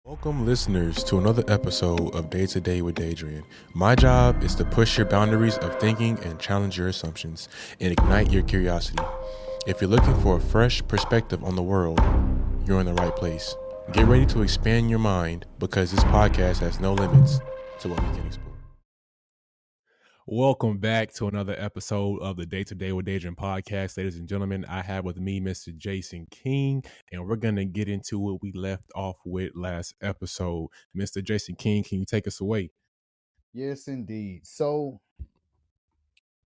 Welcome, listeners, to another episode of Day to Day with Daidrien. My job is to push your boundaries of thinking and challenge your assumptions and ignite your curiosity. If you're looking for a fresh perspective on the world, you're in the right place. Get ready to expand your mind because this podcast has no limits to what we can explore. Welcome back to another episode of the Day to Day with Daidrien podcast. Ladies and gentlemen, I have with me Mr. Jason King, and we're going to get into what we left off with last episode. Mr. Jason King, can you take us away? Yes, indeed. So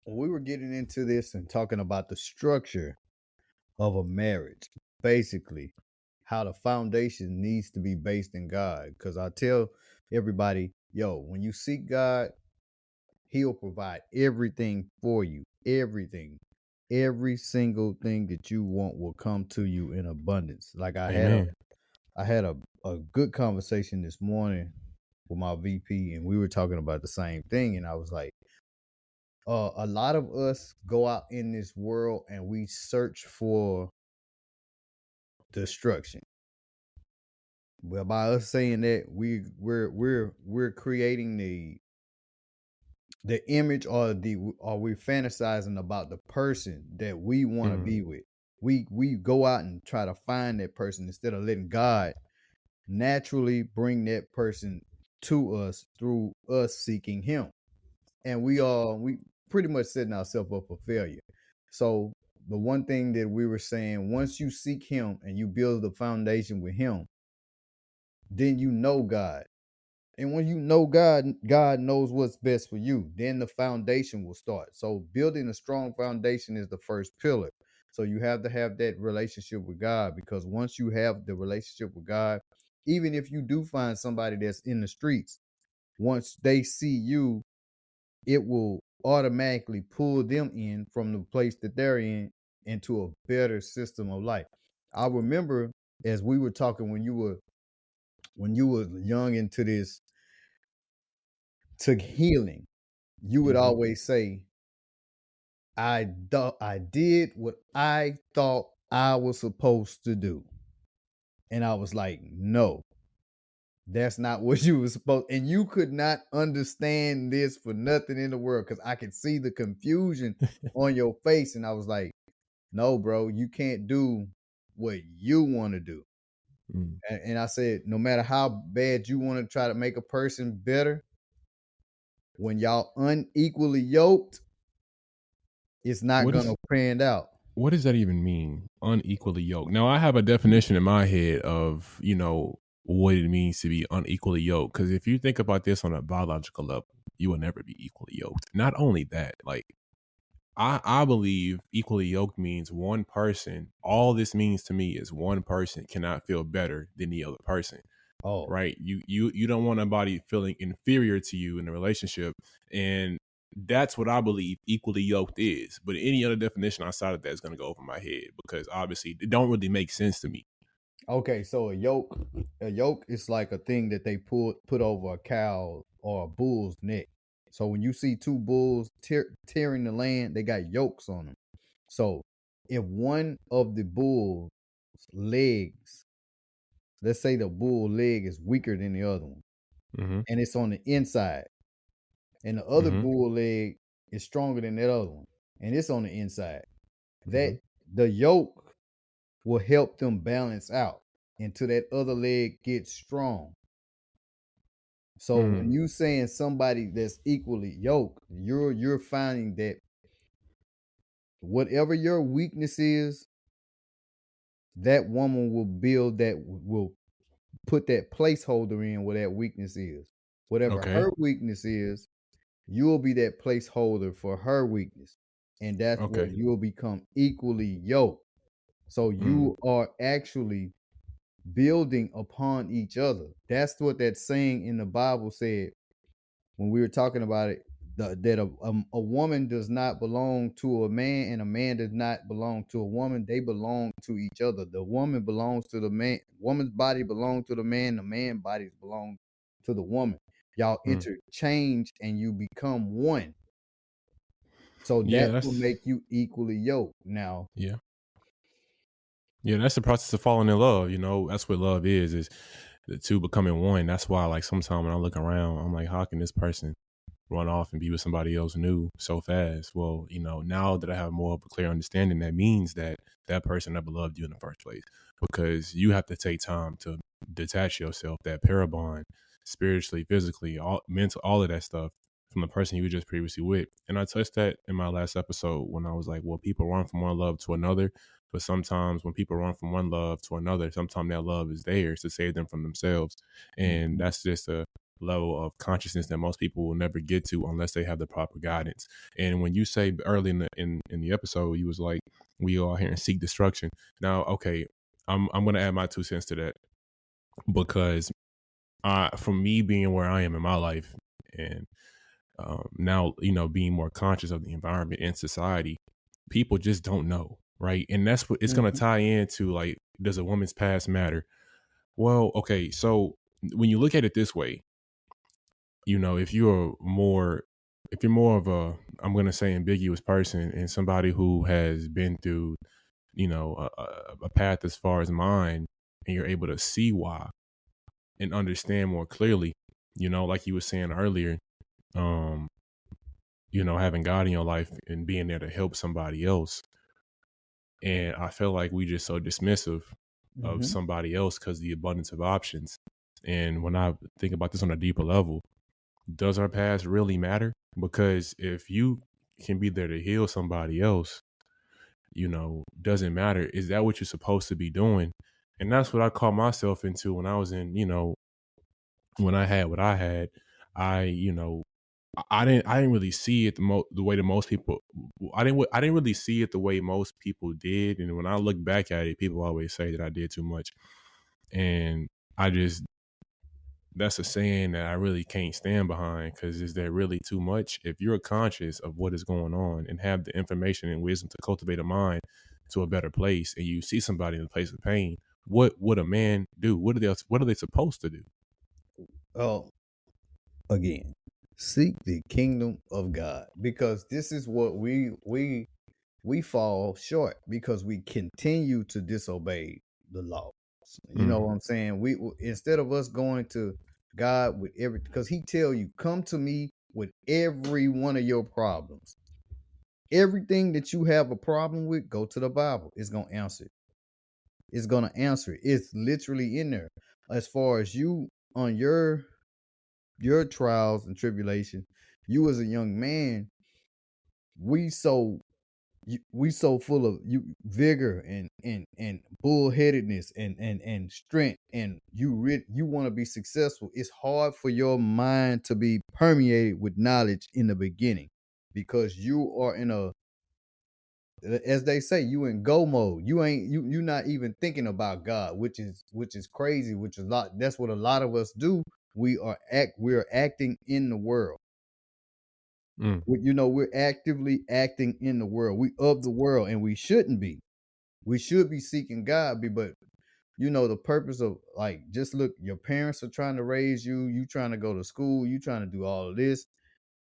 we were getting into this and talking about the structure of a marriage, basically how the foundation needs to be based in God. Because I tell everybody, when you seek God, He'll provide everything for you. Everything. Every single thing that you want will come to you in abundance. Like Amen. I had a good conversation this morning with my VP, and we were talking about the same thing. And I was like, a lot of us go out in this world and we search for destruction. Well, by us saying that, we're creating the image or we're fantasizing about the person that we want to be with. We go out and try to find that person instead of letting God naturally bring that person to us through us seeking Him. And we pretty much setting ourselves up for failure. So the one thing that we were saying, once you seek Him and you build the foundation with Him, then you know God. And when you know God, God knows what's best for you. Then the foundation will start. So building a strong foundation is the first pillar. So you have to have that relationship with God, because once you have the relationship with God, even if you do find somebody that's in the streets, once they see you, it will automatically pull them in from the place that they're in into a better system of life. I remember, as we were talking, when you were young into this, to healing, you would always say, I did what I thought I was supposed to do. And I was like, no, that's not what you were supposed. And you could not understand this for nothing in the world, because I could see the confusion on your face. And I was like, no, bro, you can't do what you want to do. And I said, no matter how bad you want to try to make a person better, when y'all unequally yoked, it's not What going to pan out. what does that even mean? Unequally yoked. Now I have a definition in my head of, what it means to be unequally yoked. Because if you think about this on a biological level, you will never be equally yoked. Not only that, like I believe equally yoked means one person. All this means to me is one person cannot feel better than the other person. Oh, Right? You don't want anybody feeling inferior to you in a relationship, and that's what I believe equally yoked is. But any other definition outside of that is going to go over my head, because obviously it don't really make sense to me. okay. So a yoke is like a thing that they put over a cow or a bull's neck. So when you see two bulls tearing the land, they got yokes on them. So if one of the bull's legs, let's say the bull leg is weaker than the other one, Mm-hmm. and it's on the inside, and the other Mm-hmm. bull leg is stronger than that other one, and it's on the inside, Mm-hmm. that the yoke will help them balance out until that other leg gets strong. So when Mm. you saying somebody that's equally yoked, you're finding that whatever your weakness is, that woman will put that placeholder in where that weakness is. Whatever Okay. her weakness is, you'll be that placeholder for her weakness. And that's where Okay. you'll become equally yoked. So Mm. you are actually building upon each other. That's what that saying in the Bible said when we were talking about it. That a woman does not belong to a man, and a man does not belong to a woman. They belong to each other. The woman belongs to the man. Woman's body belongs to the man. The man bodies belong to the woman. Y'all Mm. interchange and you become one. So Yeah, that will make you equally yoked. Now, yeah. Yeah, that's the process of falling in love. That's what love is the two becoming one. That's why, like, sometimes when I look around, I'm like, how can this person run off and be with somebody else new so fast? Well, now that I have more of a clear understanding, that means that that person never loved you in the first place, because you have to take time to detach yourself, that pair bond, spiritually, physically, all mental, all of that stuff, from the person you were just previously with. And I touched that in my last episode when I was like, well, people run from one love to another, but sometimes when people run from one love to another, sometimes that love is theirs to save them from themselves. And Mhm. that's just a level of consciousness that most people will never get to unless they have the proper guidance. And when you say early in the episode, you was like, we all here and seek destruction. Now, okay, I'm gonna add my 2 cents to that, because from me being where I am in my life, and now being more conscious of the environment and society, people just don't know, right? And that's what it's gonna Mhm. tie into, like, does a woman's past matter? Well, okay, so when you look at it this way, if you're more of a, I'm going to say, ambiguous person, and somebody who has been through, a path as far as mine, and you're able to see why and understand more clearly, like you were saying earlier, um, having God in your life and being there to help somebody else. And I feel like we just so dismissive of Mhm. somebody else because the abundance of options. And when I think about this on a deeper level, does our past really matter? Because if you can be there to heal somebody else, doesn't matter. Is that what you're supposed to be doing? And that's what I caught myself into when I was in, when I had what I had. I, I didn't really see it the way that most people. I didn't really see it the way most people did. And when I look back at it, people always say that I did too much, and I just that's a saying that I really can't stand behind, because is there really too much? If you're conscious of what is going on and have the information and wisdom to cultivate a mind to a better place, and you see somebody in a place of pain, what would a man do? What are they supposed to do? Oh, again, seek the kingdom of God, because this is what we fall short because we continue to disobey the law. You know Mm, what I'm saying? Instead of us going to God with every, because He tell you, come to me with every one of your problems. Everything that you have a problem with, go to the Bible. It's gonna answer it. It's gonna answer it. It's literally in there. As far as you on your trials and tribulation, you as a young man, we so we so full of you vigor and bullheadedness and strength, and you want to be successful. It's hard for your mind to be permeated with knowledge in the beginning, because you are in a, as they say, you in go mode. You're not even thinking about God, which is crazy, which is a lot. That's what a lot of us do. We're acting in the world. mm, We're actively acting in the world. We of the world, and we shouldn't be. We should be seeking God, but the purpose of, like, just look, your parents are trying to raise you, you trying to go to school, you trying to do all of this.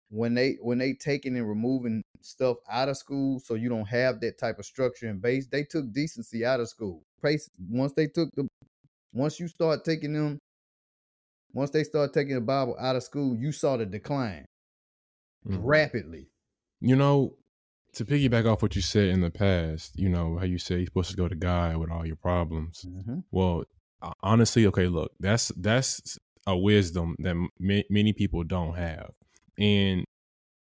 When they taking and removing stuff out of school, so you don't have that type of structure and base, they took decency out of school. Once you start taking them, once they start taking the Bible out of school, you saw the decline mm. rapidly. You know, to piggyback off what you said in the past, how you say you're supposed to go to God with all your problems. Hmm. Well, honestly, okay, look, that's a wisdom that many people don't have. And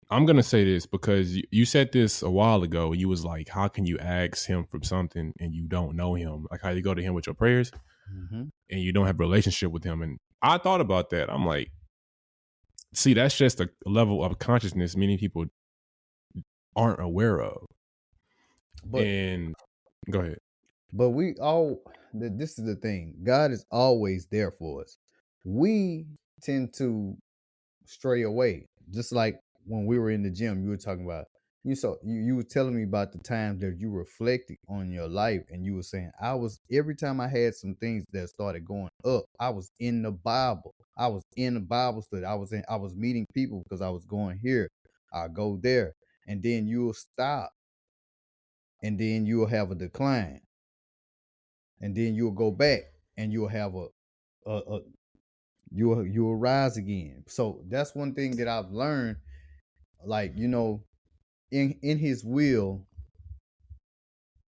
I'm gonna say this because you said this a while ago. You was like, how can you ask him for something and you don't know him? Like how you go to him with your prayers Hmm. and you don't have a relationship with him. And I thought about that. I'm like, see, that's just a level of consciousness many people aren't aware of. but And go ahead. But this is the thing. God is always there for us. We tend to stray away. Just like when we were in the gym, you were talking about, you were telling me about the time that you reflected on your life, and you were saying, I was, every time I had some things that started going up, I was in the Bible. I was in the Bible study. I was meeting people because I was going here. I go there. And then you'll stop, and then you'll have a decline, and then you'll go back, and you'll have you'll rise again. So that's one thing that I've learned. Like, in His will,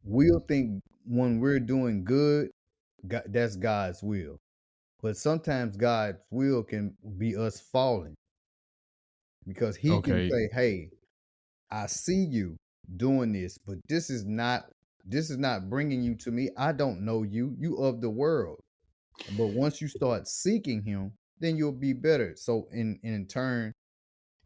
we'll think when we're doing good, that's God's will. But sometimes God's will can be us falling, because He can Okay. say, "Hey, I see you doing this, but this is not bringing you to me. I don't know you. You of the world." But once you start seeking Him, then you'll be better. So in turn,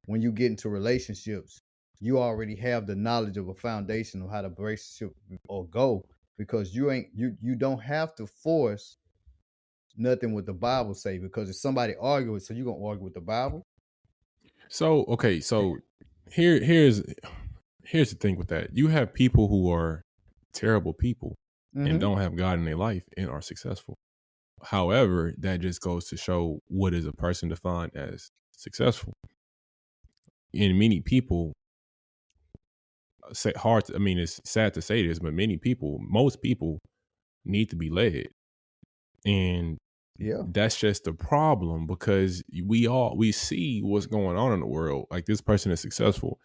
when you get into relationships, you already have the knowledge of a foundation of how the relationship or go, because you don't have to force nothing what the Bible say, because if somebody argue it, so you gonna argue with the Bible? So okay, so here's the thing with that. You have people who are terrible people and Mm-hmm. don't have God in their life and are successful. However, that just goes to show what is a person defined as successful. In many people, say hard. I mean, it's sad to say this, but most people, need to be led, and Yeah. that's just the problem because we see what's going on in the world. Like this person is successful.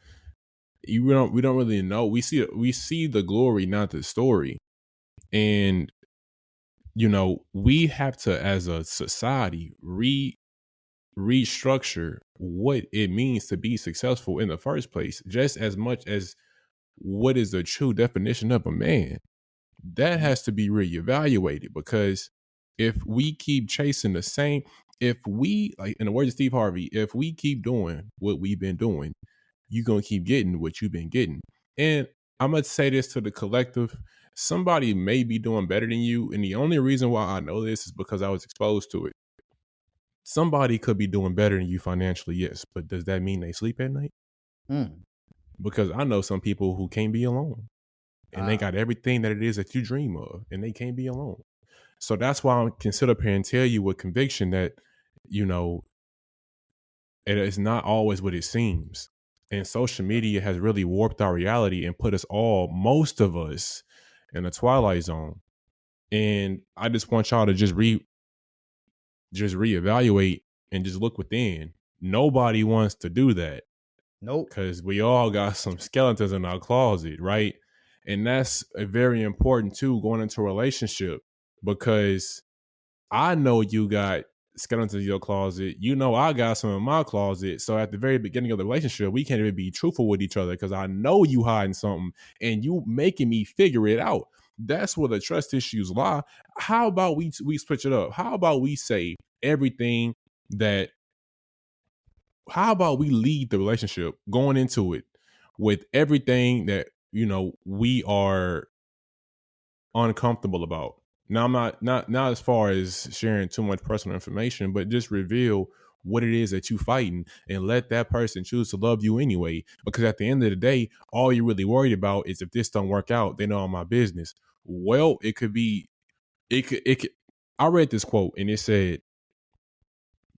We don't really know. We see the glory, not the story, and we have to, as a society, restructure what it means to be successful in the first place, just as much as what is the true definition of a man. That Mhm. has to be reevaluated because if we keep chasing the same, if we, like in the words of Steve Harvey, if we keep doing what we've been doing, you're gonna keep getting what you've been getting. And I'm gonna say this to the collective. Somebody may be doing better than you, and the only reason why I know this is because I was exposed to it. Somebody could be doing better than you financially, yes, but does that mean they sleep at night? Mm. Because I know some people who can't be alone and they Ah, got everything that it is that you dream of and they can't be alone. So that's why I can sit up here and tell you with conviction that, you know, it is not always what it seems. And social media has really warped our reality and put us all, most of us, in a twilight zone. And I just want y'all to just reevaluate and just look within. Nobody wants to do that nope. because we all got some skeletons in our closet, right? And that's very important too, going into a relationship, because I know you got skeletons in your closet. You know, I got some in my closet. So at the very beginning of the relationship, we can't even be truthful with each other because I know you hiding something and you making me figure it out. That's where the trust issues lie. How about we switch it up? How about we say everything that? How about we lead the relationship going into it with everything that we are uncomfortable about. Now I'm not as far as sharing too much personal information, but just reveal what it is that you fighting and let that person choose to love you anyway. Because at the end of the day, all you're really worried about is if this don't work out, they know all my business. Well, it could I read this quote and it said,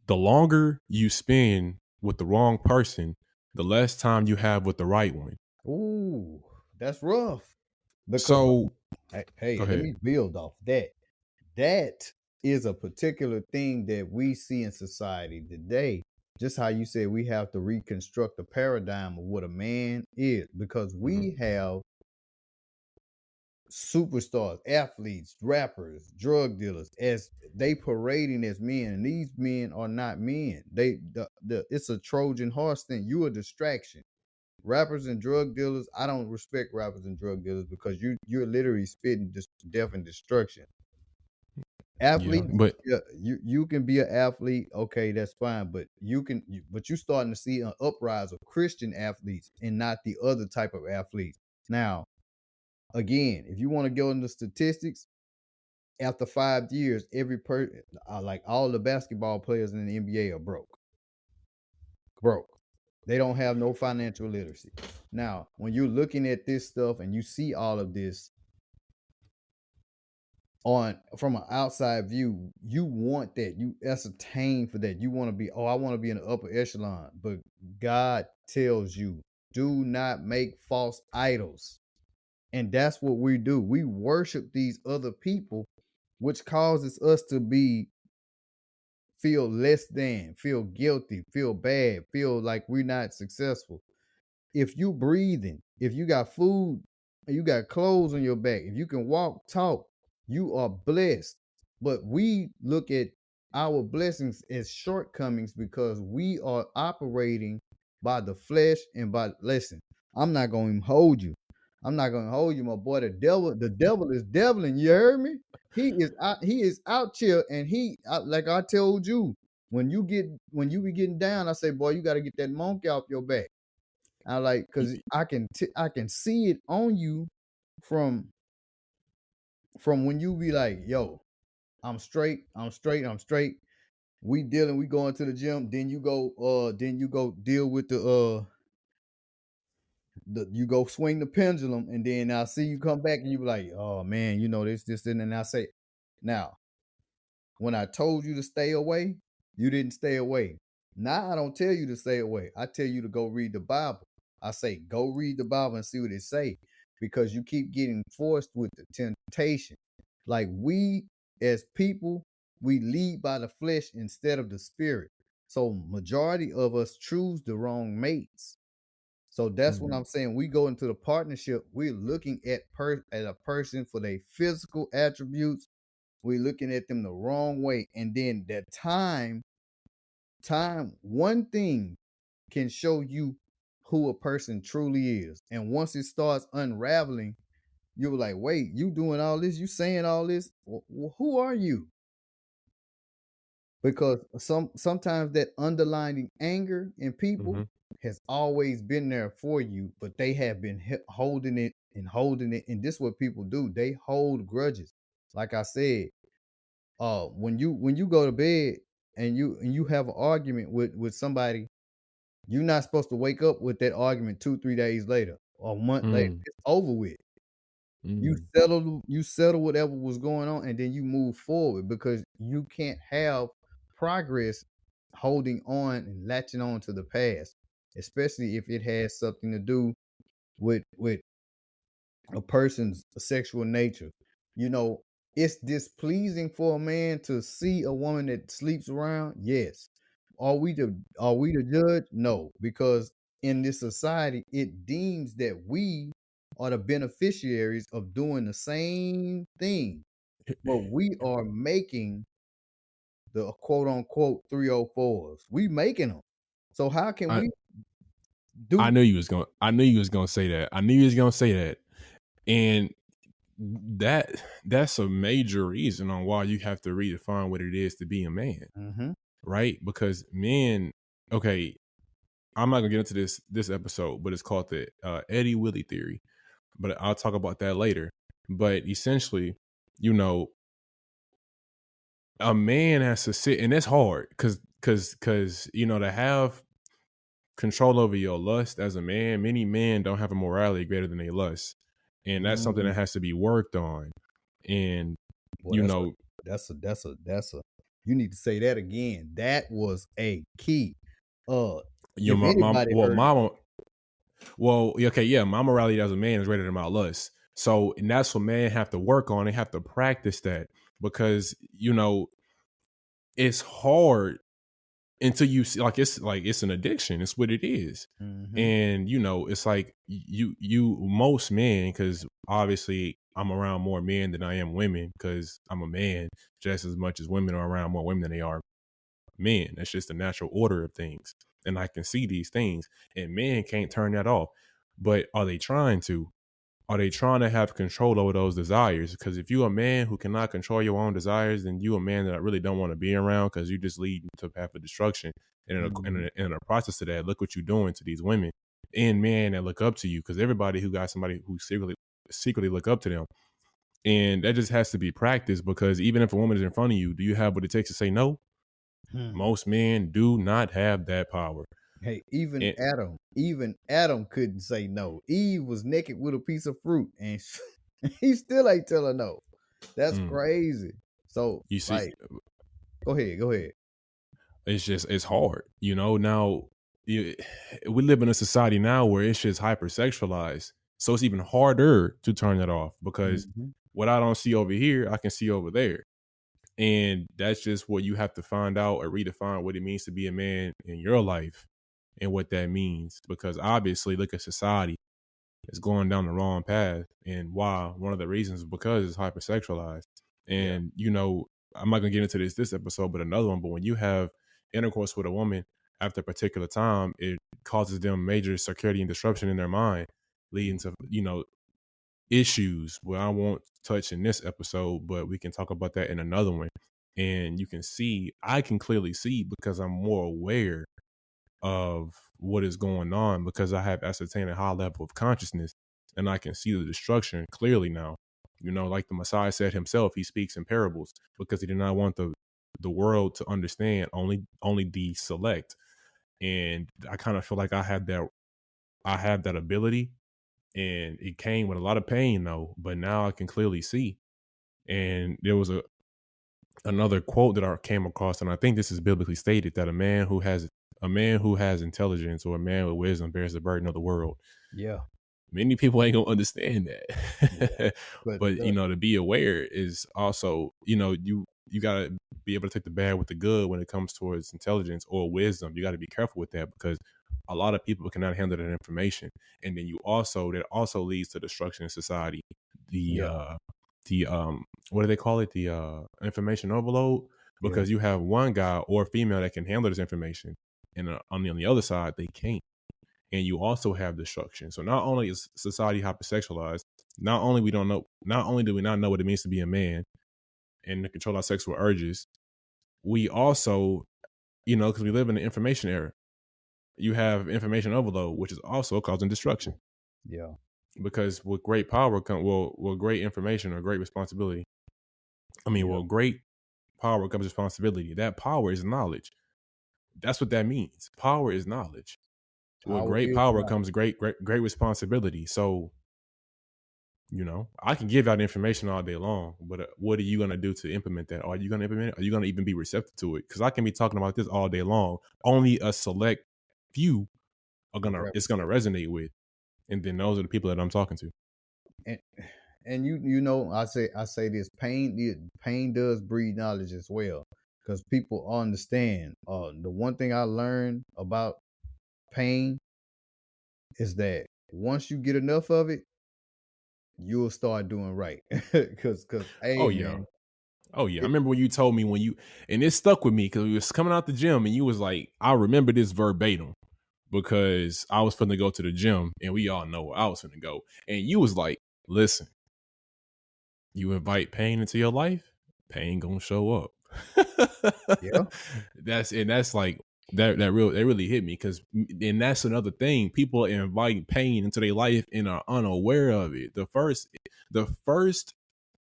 the longer you spend with the wrong person, the less time you have with the right one. Ooh, that's rough. Because So go hey, let ahead. me build off that. That is a particular thing that we see in society today. Just how you said we have to reconstruct the paradigm of what a man is, because Mhm. we have superstars, athletes, rappers, drug dealers as they parading as men, and these men are not men. It's a Trojan horse thing. You a distraction. Rappers and drug dealers, I don't respect rappers and drug dealers because you're literally spitting just death and destruction. Yeah, Athletes, but yeah, you can be an athlete, okay, that's fine, but but you starting to see an uprise of Christian athletes and not the other type of athletes. Now, again, if you want to go into statistics, after 5 years, every person, like all the basketball players in the NBA, are broke. They don't have no financial literacy. Now, when you're looking at this stuff and you see all of this on from an outside view, you want that. You ascertain for that. You want to be, oh, I want to be in the upper echelon. But God tells you, do not make false idols. And that's what we do. We worship these other people, which causes us to be feel less than, feel guilty, feel bad, feel like we're not successful. If you breathing, if you got food, you got clothes on your back, if you can walk, talk, you are blessed. But we look at our blessings as shortcomings because we are operating by the flesh and by listen. I'm not going to hold you. I'm not going to hold you, my boy. The devil is deviling. You heard me? He is out here, and like I told you, when you be getting down, I say, boy, you got to get that monkey off your back. I like because I can see it on you from when you be like, yo, I'm straight, I'm straight, I'm straight. We going to the gym. Then you go deal with you go swing the pendulum, and then I see you come back and you be like, oh man, this, and I say, now when I told you to stay away, you didn't stay away. Now I don't tell you to stay away. I tell you to go read the Bible. I say, go read the Bible and see what it say, because you keep getting forced with the temptation. Like we as people, we lead by the flesh instead of the spirit. So majority of us choose the wrong mates. So that's what I'm saying. We go into the partnership. We're looking at a person for their physical attributes. We're looking at them the wrong way. And then that one thing can show you who a person truly is. And once it starts unraveling, you're like, wait, you doing all this? You saying all this? Who are you? Because sometimes that underlying anger in people has always been there for you, but they have been holding it and holding it. And this is what people do. They hold grudges. Like I said, when you go to bed and you have an argument with somebody, you're not supposed to wake up with that argument 2-3 days later or a month later. Mm. It's over with. You settle whatever was going on, and then you move forward, because you can't have progress holding on and latching on to the past, especially if it has something to do with a person's sexual nature. You know, it's displeasing for a man to see a woman that sleeps around. Yes. Are we the judge? No, because in this society, it deems that we are the beneficiaries of doing the same thing, but we are making the quote unquote 304s. We making them. So how can I we I do? knew you was going. I knew you was going to say that. I knew you was going to say that, and that's a major reason on why you have to redefine what it is to be a man, Mm-hmm. right? Because men, okay, I'm not gonna get into this episode, but it's called the Eddie Willie theory. But I'll talk about that later. But essentially, you know, a man has to sit, and it's hard because to have control over your lust as a man. Many men don't have a morality greater than their lust, and that's something that Mm. has to be worked on. And Boy, you that's a know, that's a you need to say that again. That was a key. your If anybody heard it. mama, well, okay, yeah, my morality as a man is greater than my lust. So, and that's what men have to work on. They have to practice that because it's hard until you see, like it's an addiction. It's what it is. Mm-hmm. And it's like most men, because obviously I'm around more men than I am women, because I'm a man just as much as women are around more women than they are men. That's just the natural order of things, and I can see these things, and men can't turn that off. But are they trying to? Are they trying to have control over those desires? Because if you're a man who cannot control your own desires, then you a man that I really don't want to be around, because you just lead to a path of destruction. And Mm-hmm. in a process of that, look what you're doing to these women and men that look up to you. Because everybody who got somebody who secretly look up to them, and that just has to be practiced. Because even if a woman is in front of you, do you have what it takes to say no? Hmm. Most men do not have that power. Hey, And even Adam couldn't say no. Eve was naked with a piece of fruit, and he still ain't tell her no. That's mm, crazy. So, you see, like, go ahead. it's hard, now we live in a society now where it's just hypersexualized, so it's even harder to turn it off, because Mm-hmm. what I don't see over here I can see over there. And that's just what you have to find out or redefine what it means to be a man in your life and what that means. Because obviously, look at society, it's going down the wrong path. And why? One of the reasons is because it's hypersexualized. Yeah. And, I'm not gonna get into this episode, but another one. But when you have intercourse with a woman after a particular time, it causes them major security and disruption in their mind, leading to, issues where I won't touch in this episode, but we can talk about that in another one. And I can clearly see because I'm more aware of what is going on because I have ascertained a high level of consciousness and I can see the destruction clearly now. Like the Messiah said himself, he speaks in parables because he did not want the world to understand, only the select. And I kind of feel like I have that ability, and it came with a lot of pain though, but now I can clearly see. And there was another quote that I came across, and I think this is biblically stated, that a man who has intelligence or a man with wisdom bears the burden of the world. Yeah. Many people ain't gonna understand Yeah. that. But But to be aware is also, you gotta be able to take the bad with the good when it comes towards intelligence or wisdom. You gotta be careful with that because a lot of people cannot handle that information. And then that also leads to destruction in society. The yeah. what do they call it? The information overload, Yeah. because you have one guy or female that can handle this information, and on the other side they can't. And you also have destruction. So not only is society hypersexualized, not only do we not know what it means to be a man and to control our sexual urges, we also, because we live in the information era, you have information overload, which is also causing destruction. Yeah. Because with great power with great information or great responsibility. Yeah. Great power comes responsibility. That power is knowledge. That's what that means. Power is knowledge. With Power great is power knowledge. comes great responsibility. So, I can give out information all day long, but what are you going to do to implement that? Are you going to implement it? Are you going to even be receptive to it? Because I can be talking about this all day long. Only a select few it's going to resonate with. And then those are the people that I'm talking to. And I say this, pain does breed knowledge as well, because people understand. The one thing I learned about pain is that once you get enough of it, you'll start doing right. Cause Oh, hey yeah. man, Oh yeah, I it, remember when you told me and it stuck with me because we was coming out the gym and you was like, I remember this verbatim because I was finna go to the gym and we all know where I was finna go. And you was like, listen, you invite pain into your life, pain gonna show up. yeah, that's like that really hit me because, and that's another thing, people invite pain into their life and are unaware of it. The first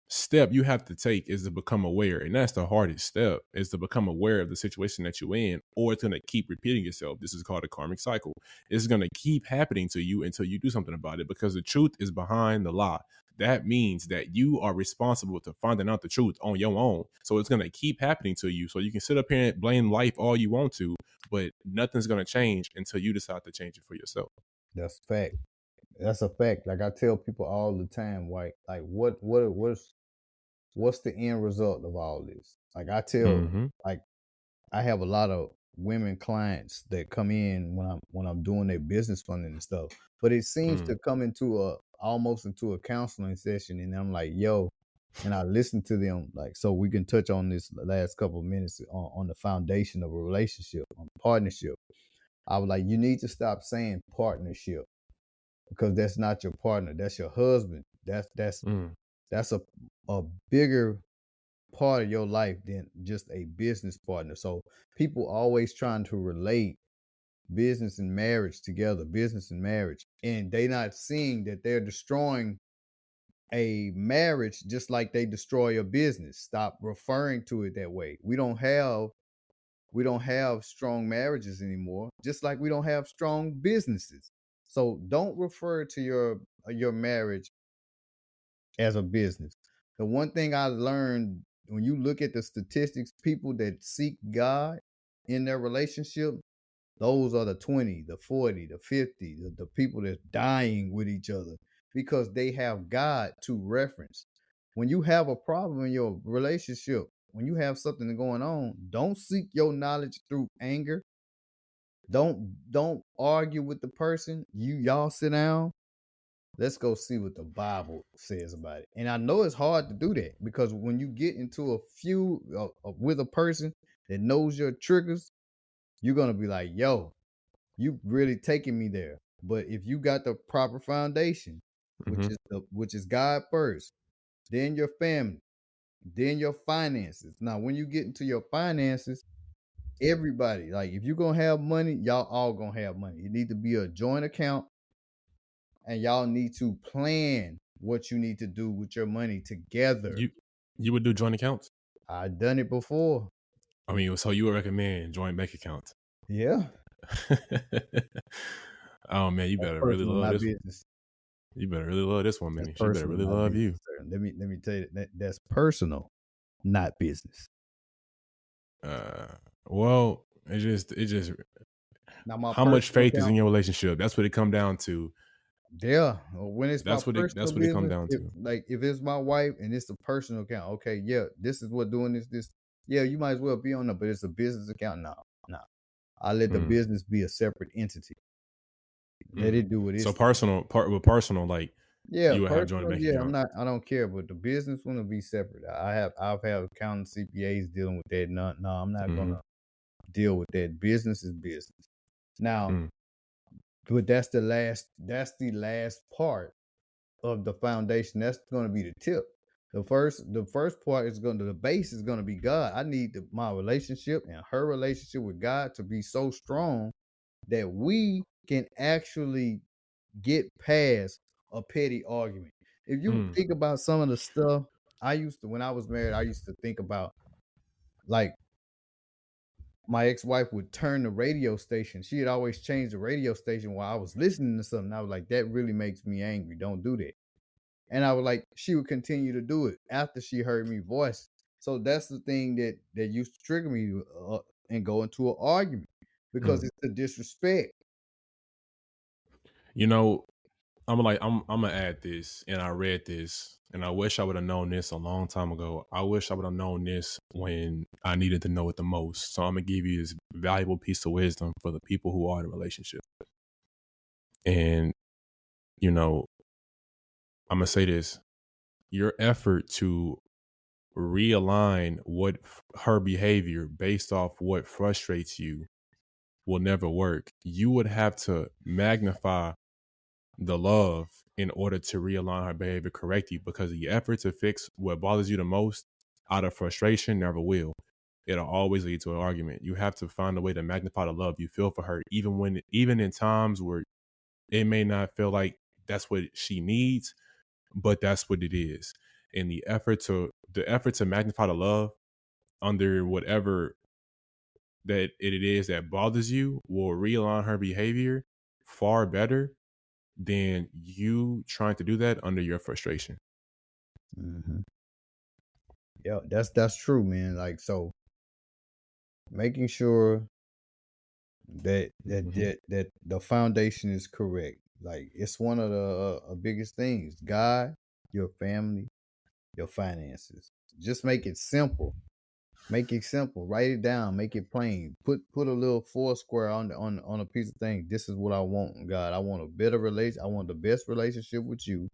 step you have to take is to become aware, and that's the hardest step, is to become aware of the situation that you're in, or it's going to keep repeating itself. This is called a karmic cycle. It's going to keep happening to you until you do something about it, because the truth is behind the lie. That means that you are responsible to finding out the truth on your own. So it's going to keep happening to you. So you can sit up here and blame life all you want to, but nothing's going to change until you decide to change it for yourself. that's a fact. That's a fact. Like I tell people all the time, like what's the end result of all this? Like Mm-hmm. like I have a lot of women clients that come in when I'm doing their business funding and stuff. But it seems Mm. to come into a almost into a counseling session, and I'm like, yo, and I listen to them, like, so we can touch on this last couple of minutes on the foundation of a relationship, on partnership. I was like, you need to stop saying partnership, because that's not your partner, that's your husband. Mm. That's a bigger part of your life than just a business partner. So people always trying to relate business and marriage together, business and marriage, and they not seeing that they're destroying a marriage just like they destroy a business. Stop referring to it that way. We don't have strong marriages anymore, just like we don't have strong businesses. So don't refer to your marriage as a business. The one thing I learned, when you look at the statistics, people that seek God in their relationship, those are the 20, the 40, the 50, the people that's dying with each other because they have God to reference. When you have a problem in your relationship, when you have something going on, don't seek your knowledge through anger. Don't argue with the person. Y'all sit down. Let's go see what the Bible says about it. And I know it's hard to do that because when you get into a feud with a person that knows your triggers, you're gonna be like, "Yo, you really taking me there." But if you got the proper foundation, which is God first, then your family, then your finances. Now, when you get into your finances, everybody, like if you're gonna have money, y'all all gonna have money. It need to be a joint account, and y'all need to plan what you need to do with your money together. You would do joint accounts? I've done it before. I mean, so you would recommend joint bank accounts? Yeah. Oh man, you That's better really personal, love not this. business. You better really love this woman. That's She better personal, really not love business, you. sir. Let me tell you that's personal, not business. Well, it just Now my how much personal faith is account, in your relationship? That's what it come down to. yeah. When it's my That's personal what it come business, down to. if it's my wife and it's a personal account, okay, yeah, this is what doing this. Yeah, you might as well be on it, but it's a business account. No. I let the business be a separate entity. Let it do what So it's personal, like yeah, you would have joint personal. bank Yeah, account. I don't care, but the business one will be separate. I've had accounting CPAs dealing with that. No, I'm not gonna deal with that. Business is business. Now, but that's the last part of the foundation. That's gonna be the tip. The first part is the base is gonna be God. I need my relationship and her relationship with God to be so strong that we can actually get past a petty argument. If you think about some of the stuff when I was married, I used to think about like my ex-wife would turn the radio station. She had always changed the radio station while I was listening to something. I was like, that really makes me angry. Don't do that. And I was like, she would continue to do it after she heard me voice. So that's the thing that used to trigger me and go into an argument because it's the disrespect. You know, I'm gonna add this, and I read this, and I wish I would have known this a long time ago. I wish I would have known this when I needed to know it the most. So I'm gonna give you this valuable piece of wisdom for the people who are in a relationship. And you know, I'm gonna say this: your effort to realign her behavior based off what frustrates you will never work. You would have to magnify the love in order to realign her behavior correctly, because the effort to fix what bothers you the most out of frustration never will. It'll always lead to an argument. You have to find a way to magnify the love you feel for her, even in times where it may not feel like that's what she needs, but that's what it is. And the effort to magnify the love under whatever that it is that bothers you will realign her behavior far better than you trying to do that under your frustration. Yeah, that's true, man. Like, so making sure that the foundation is correct. Like, it's one of the biggest things. God, your family, your finances. Just make it simple. Make it simple. Write it down. Make it plain. Put a little four square on a piece of thing. This is what I want, God. I want a better relation. I want the best relationship with you.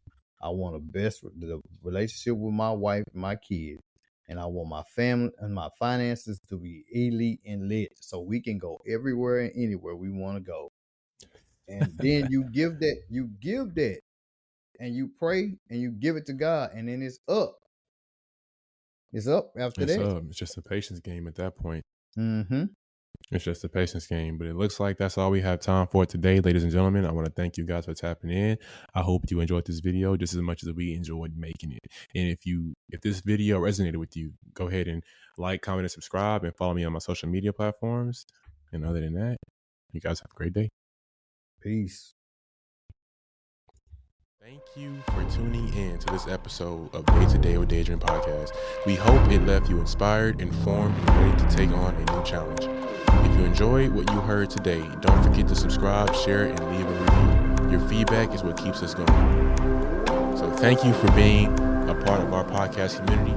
I want the relationship with my wife and my kids. And I want my family and my finances to be elite and lit, so we can go everywhere and anywhere we want to go. And then you give that, and you pray and you give it to God, and then it's up. It's up after that. It's just a patience game at that point. Mm-hmm. It's just a patience game. But it looks like that's all we have time for today, ladies and gentlemen. I want to thank you guys for tapping in. I hope you enjoyed this video just as much as we enjoyed making it. And if this video resonated with you, go ahead and like, comment, and subscribe, and follow me on my social media platforms. And other than that, you guys have a great day. Peace. Thank you for tuning in to this episode of Day to Day with Daidrien podcast. We hope it left you inspired, informed, and ready to take on a new challenge. If you enjoyed what you heard today, don't forget to subscribe, share, and leave a review. Your feedback is what keeps us going. So thank you for being a part of our podcast community.